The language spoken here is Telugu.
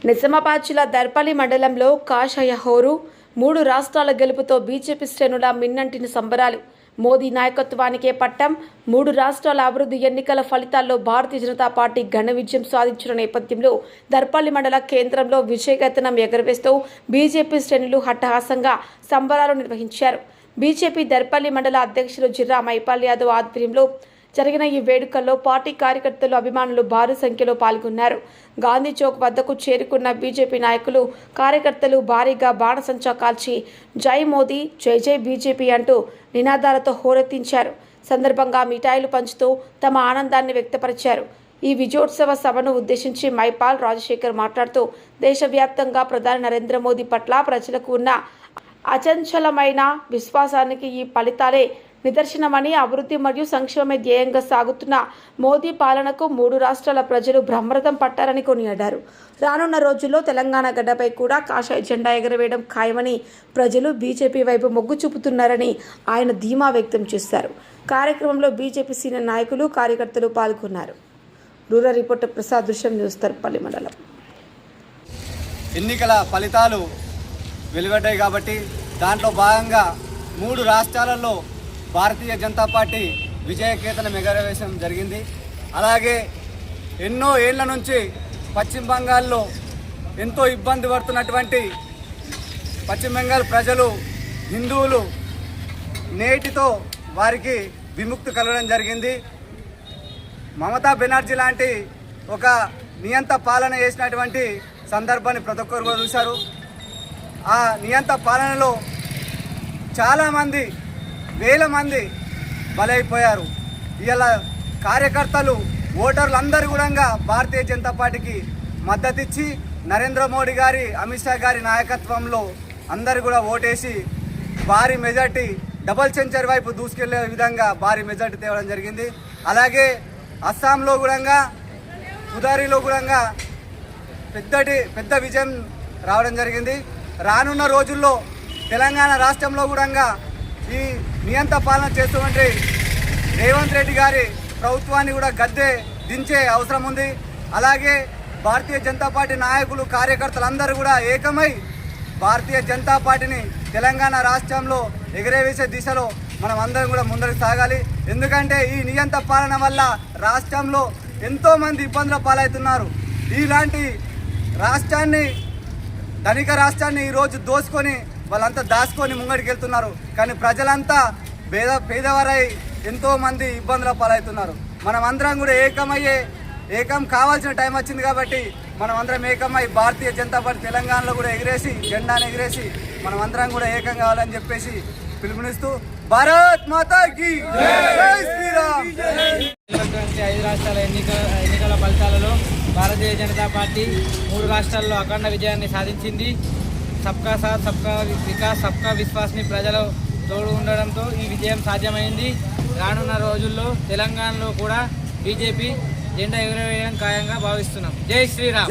నిజామాబాద్ జిల్లా దర్పల్లి మండలంలో కాషాయ హోరు 3 రాష్ట్రాల గెలుపుతో బీజేపీ శ్రేణుల మిన్నంటిన సంబరాలు. మోదీ నాయకత్వానికే పట్టం. 3 రాష్ట్రాల అభివృద్ధి ఎన్నికల ఫలితాల్లో భారతీయ జనతా పార్టీ ఘన విజయం సాధించిన నేపథ్యంలో దర్పల్లి మండల కేంద్రంలో విజయకేతనం ఎగరవేస్తూ బీజేపీ శ్రేణులు హట్టహాసంగా సంబరాలు నిర్వహించారు. బీజేపీ దర్పల్లి మండల అధ్యక్షులు జిర్రా మైపాల్ యాదవ్ ఆధ్వర్యంలో జరిగిన ఈ వేడుకల్లో పార్టీ కార్యకర్తలు, అభిమానులు భారీ సంఖ్యలో పాల్గొన్నారు. గాంధీ చౌక్ వద్దకు చేరుకున్న బీజేపీ నాయకులు, కార్యకర్తలు భారీగా బాణసంచా కాల్చి జై మోదీ, జై జై బీజేపీ అంటూ నినాదాలతో హోరెత్తించారు. సందర్భంగా మిఠాయిలు పంచుతూ తమ ఆనందాన్ని వ్యక్తపరిచారు. ఈ విజయోత్సవ సభను ఉద్దేశించి మైపాల్ రాజశేఖర్ మాట్లాడుతూ దేశవ్యాప్తంగా ప్రధాని నరేంద్ర మోదీ పట్ల ప్రజలకు ఉన్న అచంచలమైన విశ్వాసానికి ఈ ఫలితాలే నిదర్శనమని, అభివృద్ధి మరియు సంక్షేమమే ధ్యేయంగా సాగుతున్న మోదీ పాలనకు 3 రాష్ట్రాల ప్రజలు బ్రహ్మరథం పట్టారని కొనియాడారు. రానున్న రోజుల్లో తెలంగాణ గడ్డపై కూడా కాషాయ జెండా ఎగరవేయడం ఖాయమని, ప్రజలు బీజేపీ వైపు మొగ్గు చూపుతున్నారని ఆయన ధీమా వ్యక్తం చేశారు. కార్యక్రమంలో బీజేపీ సీనియర్ నాయకులు, కార్యకర్తలు పాల్గొన్నారు. రూరల్ రిపోర్టర్ ప్రసాద్, దృశ్యం న్యూస్, దర్పల్లి మండలం. ఎన్నికల ఫలితాలు వెలువడ్డాయి కాబట్టి దాంట్లో భాగంగా 3 రాష్ట్రాలలో భారతీయ జనతా పార్టీ విజయకేతనం ఎగరవేయడం జరిగింది. అలాగే ఎన్నో ఏళ్ల నుంచి పశ్చిమ బంగాల్లో ఎంతో ఇబ్బంది పడుతున్నటువంటి పశ్చిమ బెంగాల్ ప్రజలు, హిందువులు నేటితో వారికి విముక్తి కలగడం జరిగింది. మమతా బెనర్జీ లాంటి ఒక నియంత పాలన చేసినటువంటి సందర్భాన్ని ప్రతి ఒక్కరు కూడా చూశారు. ఆ నియంత పాలనలో చాలామంది, వేల మంది బలైపోయారు. ఇలా కార్యకర్తలు, ఓటర్లు అందరూ కూడా భారతీయ జనతా పార్టీకి మద్దతు ఇచ్చి నరేంద్ర మోడీ గారి, అమిత్ షా గారి నాయకత్వంలో అందరూ కూడా ఓటేసి భారీ మెజార్టీ, డబల్ సెంచరీ వైపు దూసుకెళ్లే విధంగా భారీ మెజార్టీ తేవడం జరిగింది. అలాగే అస్సాంలో కూడా, ఉదారిలో కూడా పెద్ద విజయం రావడం జరిగింది. రానున్న రోజుల్లో తెలంగాణ రాష్ట్రంలో కూడా ఈ నియంత పాలన చేస్తున్నటువంటి రేవంత్ రెడ్డి గారి ప్రభుత్వాన్ని కూడా గద్దె దించే అవసరం ఉంది. అలాగే భారతీయ జనతా పార్టీ నాయకులు, కార్యకర్తలు అందరూ కూడా ఏకమై భారతీయ జనతా పార్టీని తెలంగాణ రాష్ట్రంలో ఎగరవేసే దిశలో మనం అందరం కూడా ముందరికి సాగాలి. ఎందుకంటే ఈ నియంత పాలన వల్ల రాష్ట్రంలో ఎంతోమంది ఇబ్బందుల పాలవుతున్నారు. ఇలాంటి రాష్ట్రాన్ని, ధనిక రాష్ట్రాన్ని ఈరోజు దోసుకొని వాళ్ళంతా దాచుకొని ముంగడికి వెళ్తున్నారు. కానీ ప్రజలంతా పేదవారై ఎంతోమంది ఇబ్బందుల పాలవుతున్నారు. మనం అందరం కూడా ఏకం కావాల్సిన టైం వచ్చింది కాబట్టి మనం అందరం ఏకమై భారతీయ జనతా పార్టీ తెలంగాణలో కూడా ఎగిరేసి, జెండాను ఎగిరేసి మనం అందరం కూడా ఏకం కావాలని చెప్పేసి పిలుపునిస్తూ భారత్ మాతాకి జై శ్రీరామ్. 5 రాష్ట్రాల ఎన్నికల ఫలితాలలో భారతీయ జనతా పార్టీ 3 రాష్ట్రాల్లో అఖండ విజయాన్ని సాధించింది. సబ్కా సాత్, సబ్కా వికాస్, సబ్కా విశ్వాస్ని ప్రజలు తోడు ఉండడంతో ఈ విజయం సాధ్యమైంది. రానున్న రోజుల్లో తెలంగాణలో కూడా బీజేపీ జెండా ఎగురవేయడం ఖాయంగా భావిస్తున్నాం. జై శ్రీరామ్.